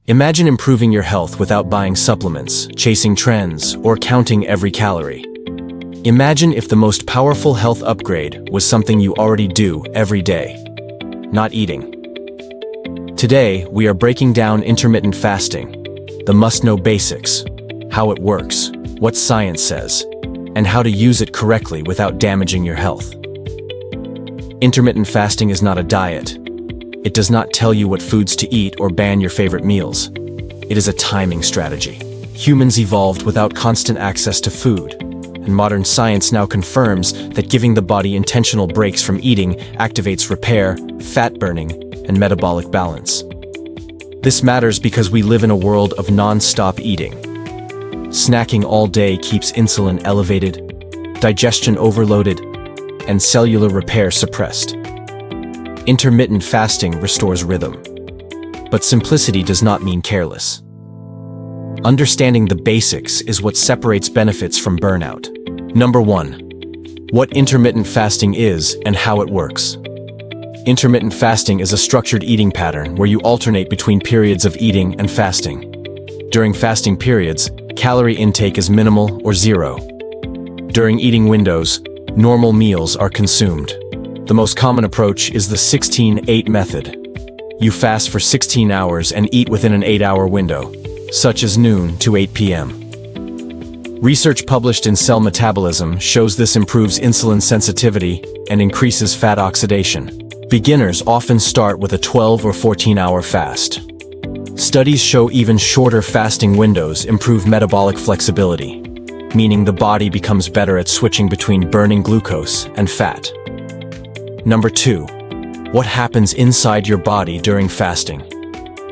Imagine improving your health without buying supplements, chasing trends, or counting every calorie. Imagine if the most powerful health upgrade was something you already do every day: not eating. Today, we are breaking down intermittent fasting, the must-know basics, how it works, what science says, and how to use it correctly without damaging your health. Intermittent fasting is not a diet. It does not tell you what foods to eat or ban your favorite meals. It is a timing strategy. Humans evolved without constant access to food, and modern science now confirms that giving the body intentional breaks from eating activates repair, fat burning, and metabolic balance. This matters because we live in a world of non-stop eating. Snacking all day keeps insulin elevated, digestion overloaded, and cellular repair suppressed. Intermittent fasting restores rhythm. But simplicity does not mean careless. Understanding the basics is what separates benefits from burnout. Number 1. What intermittent fasting is and how it works. Intermittent fasting is a structured eating pattern where you alternate between periods of eating and fasting. During fasting periods, calorie intake is minimal or zero. During eating windows, normal meals are consumed. The most common approach is the 16-8 method. You fast for 16 hours and eat within an 8-hour window, such as noon to 8 p.m. Research published in Cell Metabolism shows this improves insulin sensitivity and increases fat oxidation. Beginners often start with a 12 or 14-hour fast. Studies show even shorter fasting windows improve metabolic flexibility, meaning the body becomes better at switching between burning glucose and fat. Number 2. What happens inside your body during fasting?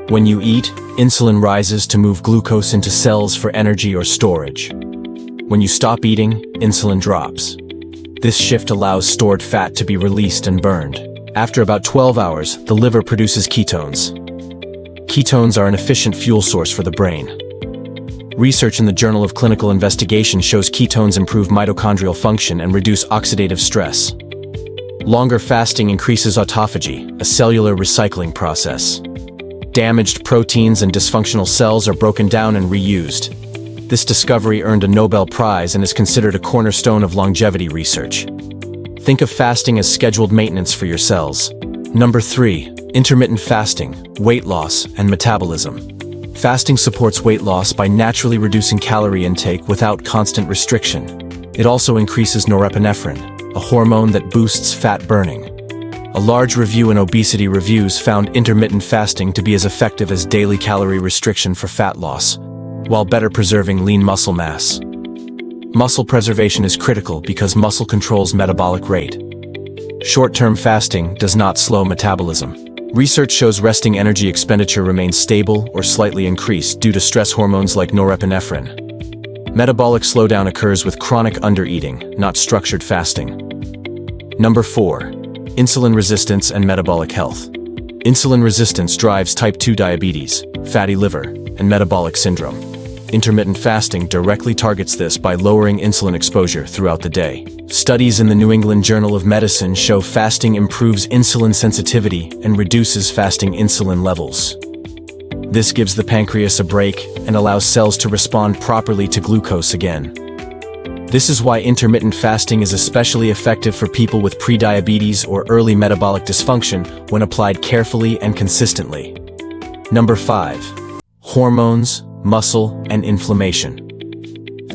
When you eat, insulin rises to move glucose into cells for energy or storage. When you stop eating, insulin drops. This shift allows stored fat to be released and burned. After about 12 hours, the liver produces ketones. Ketones are an efficient fuel source for the brain. Research in the Journal of Clinical Investigation shows ketones improve mitochondrial function and reduce oxidative stress. Longer fasting increases autophagy, a cellular recycling process. Damaged proteins and dysfunctional cells are broken down and reused. This discovery earned a Nobel Prize and is considered a cornerstone of longevity research. Think of fasting as scheduled maintenance for your cells. Number 3. Intermittent fasting, weight loss, and metabolism. Fasting supports weight loss by naturally reducing calorie intake without constant restriction. It also increases norepinephrine, a hormone that boosts fat burning. A large review in Obesity Reviews found intermittent fasting to be as effective as daily calorie restriction for fat loss, while better preserving lean muscle mass. Muscle preservation is critical because muscle controls metabolic rate. Short-term fasting does not slow metabolism. Research shows resting energy expenditure remains stable or slightly increased due to stress hormones like norepinephrine. Metabolic slowdown occurs with chronic undereating, not structured fasting. Number 4. Insulin resistance and metabolic health. Insulin resistance drives type 2 diabetes, fatty liver, and metabolic syndrome. Intermittent fasting directly targets this by lowering insulin exposure throughout the day. Studies in the New England Journal of Medicine show fasting improves insulin sensitivity and reduces fasting insulin levels. This gives the pancreas a break and allows cells to respond properly to glucose again. This is why intermittent fasting is especially effective for people with prediabetes or early metabolic dysfunction when applied carefully and consistently. Number 5. Hormones, muscle, and inflammation.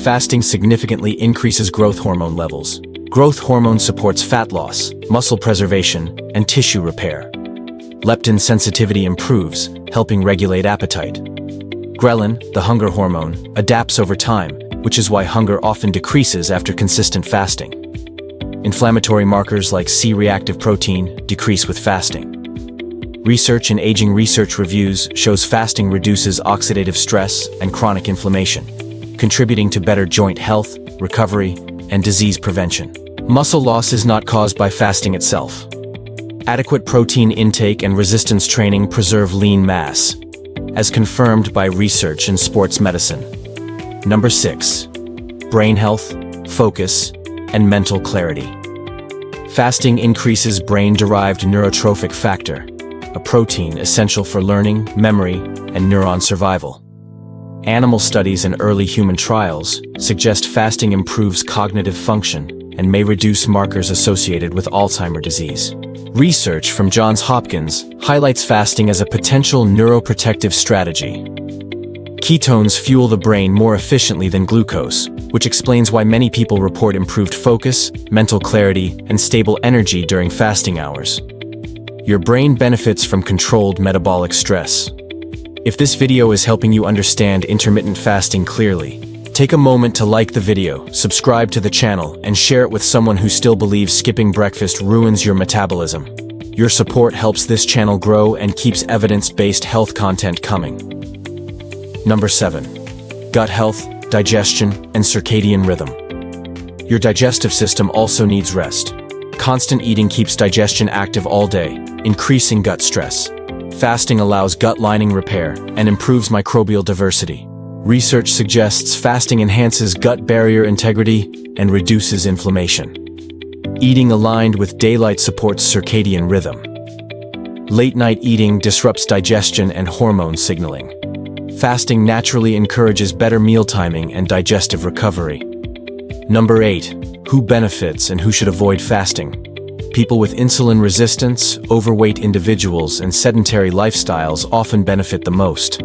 Fasting significantly increases growth hormone levels. Growth hormone supports fat loss, muscle preservation, and tissue repair. Leptin sensitivity improves, helping regulate appetite. Ghrelin, the hunger hormone, adapts over time, which is why hunger often decreases after consistent fasting. Inflammatory markers like C-reactive protein decrease with fasting. Research in Aging Research Reviews shows fasting reduces oxidative stress and chronic inflammation, contributing to better joint health, recovery, and disease prevention. Muscle loss is not caused by fasting itself. Adequate protein intake and resistance training preserve lean mass, as confirmed by research in sports medicine. Number 6. Brain health, focus, and mental clarity. Fasting increases brain-derived neurotrophic factor, a protein essential for learning, memory, and neuron survival. Animal studies and early human trials suggest fasting improves cognitive function and may reduce markers associated with Alzheimer's disease. Research from Johns Hopkins highlights fasting as a potential neuroprotective strategy. Ketones fuel the brain more efficiently than glucose, which explains why many people report improved focus, mental clarity, and stable energy during fasting hours. Your brain benefits from controlled metabolic stress. If this video is helping you understand intermittent fasting clearly, take a moment to like the video, subscribe to the channel, and share it with someone who still believes skipping breakfast ruins your metabolism. Your support helps this channel grow and keeps evidence-based health content coming. Number 7. Gut health, digestion, and circadian rhythm. Your digestive system also needs rest. Constant eating keeps digestion active all day, increasing gut stress. Fasting allows gut lining repair and improves microbial diversity. Research suggests fasting enhances gut barrier integrity and reduces inflammation. Eating aligned with daylight supports circadian rhythm. Late-night eating disrupts digestion and hormone signaling. Fasting naturally encourages better meal timing and digestive recovery. Number 8. Who benefits and who should avoid fasting? People with insulin resistance, overweight individuals, and sedentary lifestyles often benefit the most.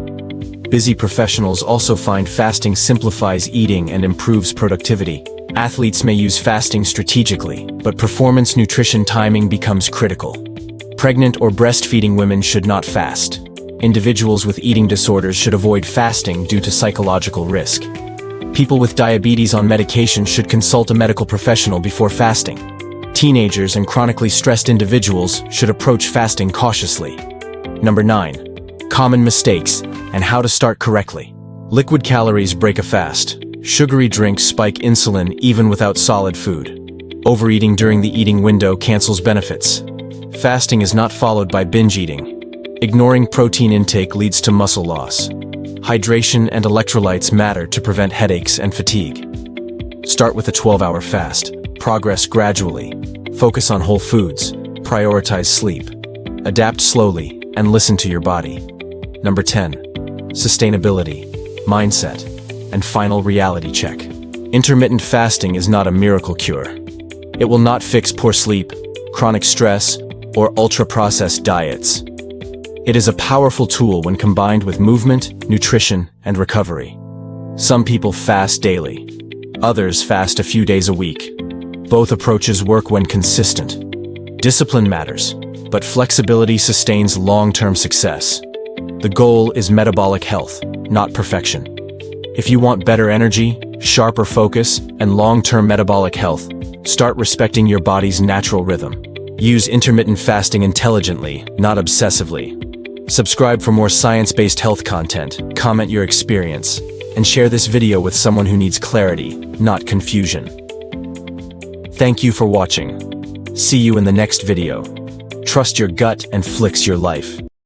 Busy professionals also find fasting simplifies eating and improves productivity. Athletes may use fasting strategically, but performance nutrition timing becomes critical. Pregnant or breastfeeding women should not fast. Individuals with eating disorders should avoid fasting due to psychological risk. People with diabetes on medication should consult a medical professional before fasting. Teenagers and chronically stressed individuals should approach fasting cautiously. Number 9. Common mistakes and how to start correctly. Liquid calories break a fast. Sugary drinks spike insulin even without solid food. Overeating during the eating window cancels benefits. Fasting is not followed by binge eating. Ignoring protein intake leads to muscle loss. Hydration and electrolytes matter to prevent headaches and fatigue. Start with a 12-hour fast. Progress gradually. Focus on whole foods. Prioritize sleep. Adapt slowly and listen to your body. Number 10. Sustainability, mindset, and final reality check. Intermittent fasting is not a miracle cure. It will not fix poor sleep, chronic stress, or ultra-processed diets. It is a powerful tool when combined with movement, nutrition, and recovery. Some people fast daily. Others fast a few days a week. Both approaches work when consistent. Discipline matters, but flexibility sustains long-term success. The goal is metabolic health, not perfection. If you want better energy, sharper focus, and long-term metabolic health, start respecting your body's natural rhythm. Use intermittent fasting intelligently, not obsessively. Subscribe for more science-based health content, comment your experience, and share this video with someone who needs clarity, not confusion. Thank you for watching. See you in the next video. Trust your gut and flix your life.